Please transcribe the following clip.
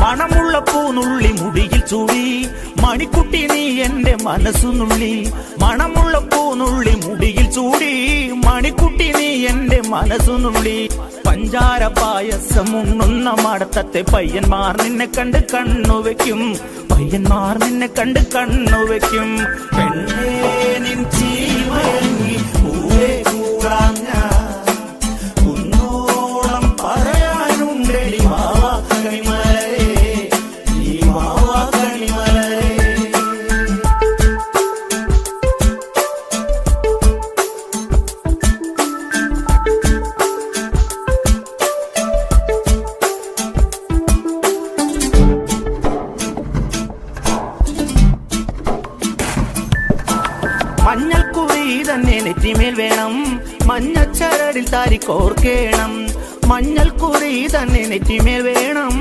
മണമുള്ള പൂനുള്ളി മുടിയിൽ ചൂടി മണിക്കുട്ടി നീ എന്റെ മനസ്സുനുള്ളി. മണമുള്ള പൂനുള്ളി മുടിയിൽ ചൂടി മണിക്കുട്ടി നീ എന്റെ മനസ്സുനുള്ളി. പഞ്ചാര പായസം ഉണ്ണുന്ന മടത്തത്തെ പയ്യന്മാർ നിന്നെ കണ്ട് കണ്ണുവെക്കും. പയ്യന്മാർ നിന്നെ കണ്ട് കണ്ണുവെക്കും. പെണ്ണേ നിൻ ചീമയങ്ങി പൂവേ കൂടാൻ ഞാൻ കുന്നോളം പറയാനുണ്ടടി മാവാ കണിമലരേ, ഈ മാവാ കണിമലരേ. മഞ്ഞൾക്കുറി തന്നെ നെറ്റിമേൽ വേണം, മഞ്ഞച്ചരടിൽ താരി കോർക്കേണം. മഞ്ഞൾക്കുറി തന്നെ നെറ്റിമേൽ വേണം.